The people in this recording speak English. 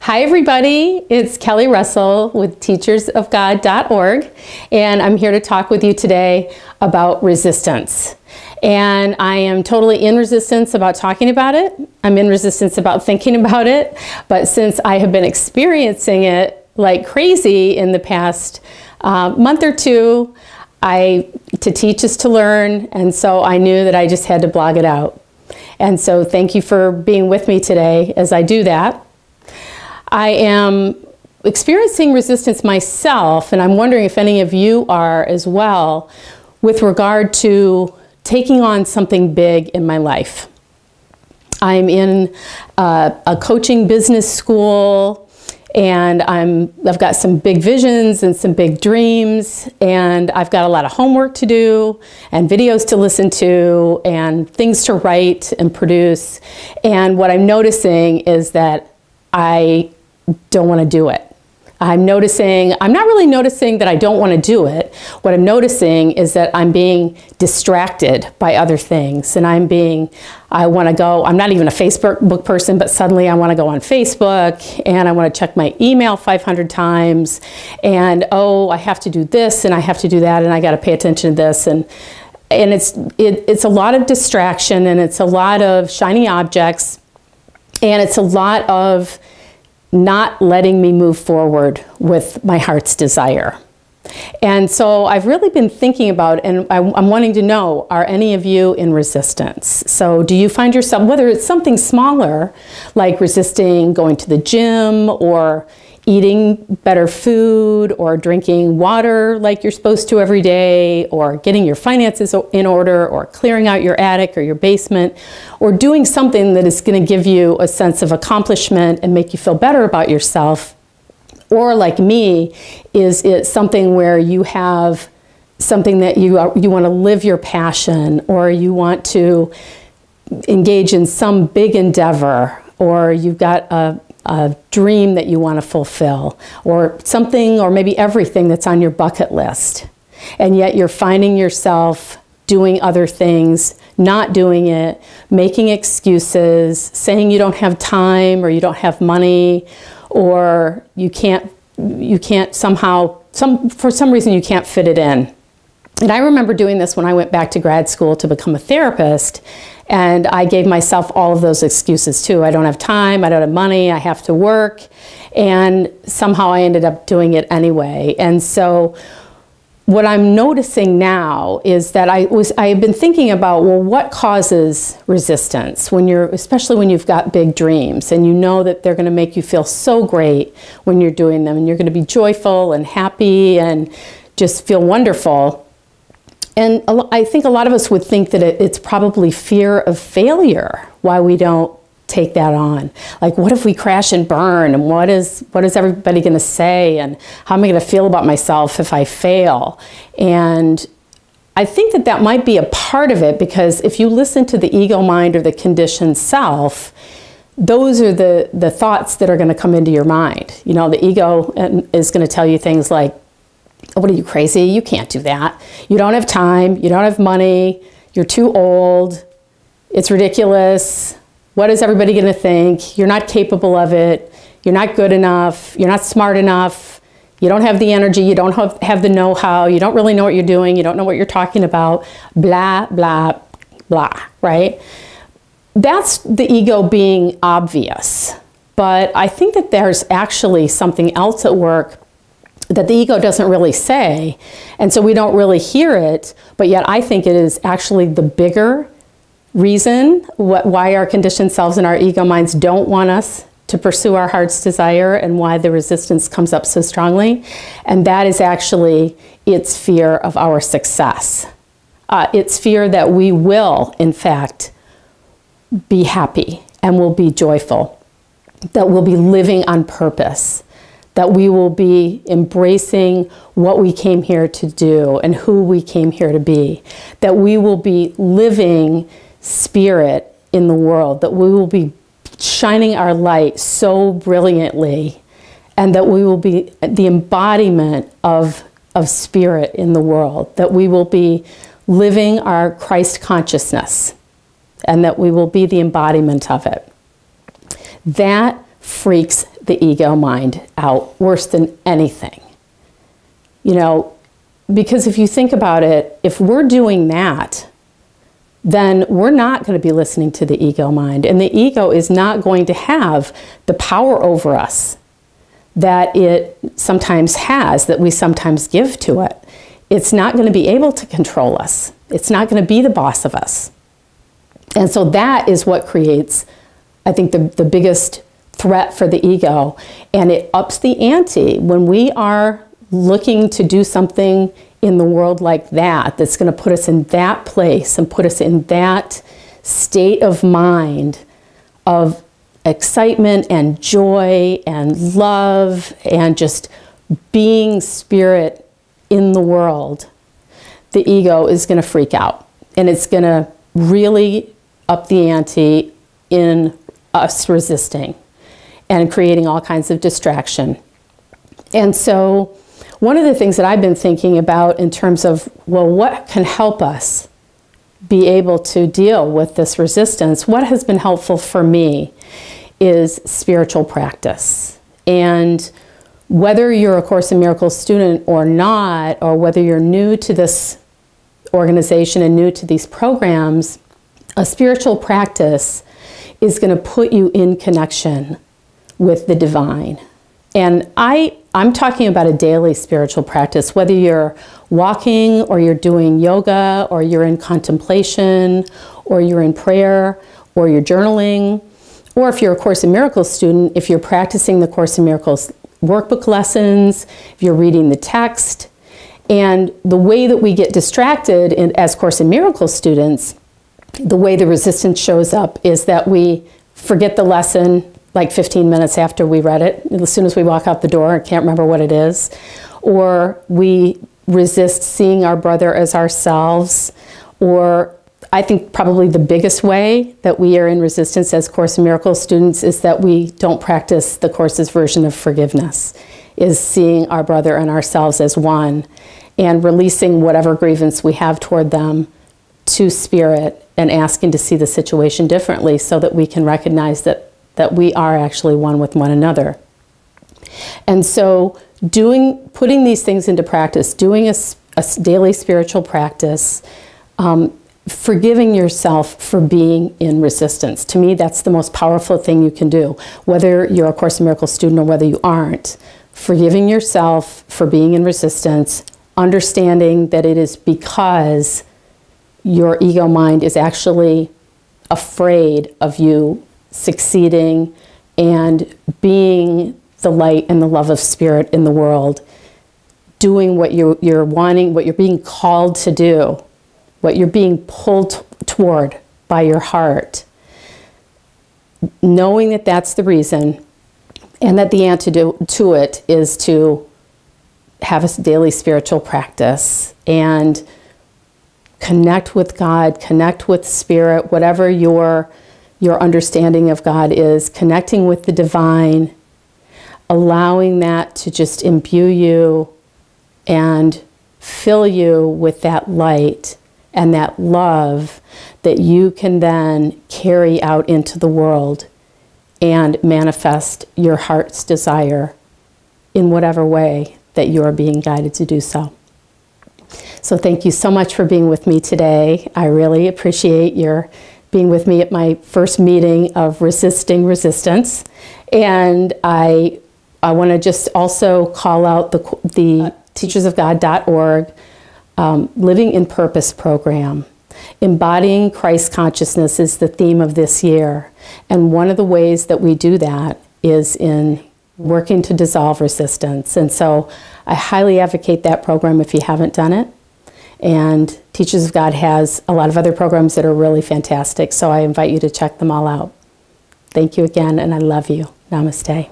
Hi everybody, it's Kelly Russell with teachersofgod.org, and I'm here to talk with you today about resistance. And I am totally in resistance about talking about it. I'm in resistance about thinking about it. But since I have been experiencing it like crazy in the past month or two, to teach is to learn, and so I knew that I just had to blog it out. And so thank you for being with me today as I do that. I am experiencing resistance myself, and I'm wondering if any of you are as well, with regard to taking on something big in my life. I'm in a coaching business school, and I've got some big visions and some big dreams, and I've got a lot of homework to do and videos to listen to and things to write and produce. And what I'm noticing is that I don't want to do it. I'm not really noticing that I don't want to do it. What I'm noticing is that I'm being distracted by other things, and I'm not even a Facebook person, but suddenly I want to go on Facebook and I want to check my email 500 times, and oh, I have to do this and I have to do that, and I got to pay attention to this, and it's a lot of distraction, and it's a lot of shiny objects, and it's a lot of not letting me move forward with my heart's desire. And so I've really been thinking about, and I'm wanting to know, are any of you in resistance? So do you find yourself, whether it's something smaller, like resisting going to the gym, or eating better food, or drinking water like you're supposed to every day, or getting your finances in order, or clearing out your attic or your basement, or doing something that is going to give you a sense of accomplishment and make you feel better about yourself? Or like me, is it something where you have something that you want to live your passion, or you want to engage in some big endeavor, or you've got a dream that you want to fulfill, or something, or maybe everything that's on your bucket list, and yet you're finding yourself doing other things, not doing it, making excuses, saying you don't have time, or you don't have money, or you can't somehow, for some reason you can't fit it in. And I remember doing this when I went back to grad school to become a therapist, and I gave myself all of those excuses too. I don't have time, I don't have money, I have to work, and somehow I ended up doing it anyway. And so what I'm noticing now is that I have been thinking about, well, what causes resistance especially when you've got big dreams and you know that they're going to make you feel so great when you're doing them, and you're going to be joyful and happy and just feel wonderful. And I think a lot of us would think that it's probably fear of failure why we don't take that on. Like, what if we crash and burn? And what is everybody going to say? And how am I going to feel about myself if I fail? And I think that might be a part of it, because if you listen to the ego mind or the conditioned self, those are the thoughts that are going to come into your mind. You know, the ego is going to tell you things like, what are you, crazy? You can't do that. You don't have time. You don't have money. You're too old. It's ridiculous. What is everybody going to think? You're not capable of it. You're not good enough. You're not smart enough. You don't have the energy. You don't have the know-how. You don't really know what you're doing. You don't know what you're talking about. Blah, blah, blah, right? That's the ego being obvious. But I think that there's actually something else at work that the ego doesn't really say, and so we don't really hear it, but yet I think it is actually the bigger reason why our conditioned selves and our ego minds don't want us to pursue our heart's desire, and why the resistance comes up so strongly. And that is actually its fear of our success. It's fear that we will, in fact, be happy and will be joyful, that we'll be living on purpose, that we will be embracing what we came here to do and who we came here to be, that we will be living spirit in the world, that we will be shining our light so brilliantly, and that we will be the embodiment of spirit in the world, that we will be living our Christ consciousness, and that we will be the embodiment of it. That freaks the ego mind out worse than anything. You know, because if you think about it, if we're doing that, then we're not going to be listening to the ego mind. And the ego is not going to have the power over us that it sometimes has, that we sometimes give to it. It's not going to be able to control us. It's not going to be the boss of us. And so that is what creates, I think, the biggest threat for the ego. And it ups the ante when we are looking to do something in the world like that, that's going to put us in that place and put us in that state of mind of excitement and joy and love and just being spirit in the world. The ego is going to freak out, and it's going to really up the ante in us resisting and creating all kinds of distraction. And so one of the things that I've been thinking about in terms of, well, what can help us be able to deal with this resistance, what has been helpful for me is spiritual practice. And whether you're a Course in Miracles student or not, or whether you're new to this organization and new to these programs, a spiritual practice is going to put you in connection with the divine. And I'm talking about a daily spiritual practice, whether you're walking or you're doing yoga or you're in contemplation or you're in prayer or you're journaling, or if you're a Course in Miracles student, if you're practicing the Course in Miracles workbook lessons, if you're reading the text. And the way that we get distracted as Course in Miracles students, the way the resistance shows up is that we forget the lesson like 15 minutes after we read it, as soon as we walk out the door and can't remember what it is, or we resist seeing our brother as ourselves, or I think probably the biggest way that we are in resistance as Course in Miracles students is that we don't practice the Course's version of forgiveness, is seeing our brother and ourselves as one and releasing whatever grievance we have toward them to Spirit and asking to see the situation differently so that we can recognize that we are actually one with one another. And so putting these things into practice, doing a daily spiritual practice, forgiving yourself for being in resistance. To me, that's the most powerful thing you can do, whether you're a Course in Miracles student or whether you aren't. Forgiving yourself for being in resistance, understanding that it is because your ego mind is actually afraid of you succeeding and being the light and the love of Spirit in the world, doing what you're wanting, what you're being called to do, what you're being pulled toward by your heart, knowing that that's the reason, and that the antidote to it is to have a daily spiritual practice and connect with God, connect with Spirit, whatever your understanding of God is, connecting with the divine, allowing that to just imbue you and fill you with that light and that love that you can then carry out into the world and manifest your heart's desire in whatever way that you are being guided to do so. So thank you so much for being with me today. I really appreciate your being with me at my first meeting of Resisting Resistance. And I want to just also call out the teachersofgod.org Living in Purpose program. Embodying Christ consciousness is the theme of this year. And one of the ways that we do that is in working to dissolve resistance. And so I highly advocate that program if you haven't done it. And Teachers of God has a lot of other programs that are really fantastic, so I invite you to check them all out. Thank you again, and I love you. Namaste.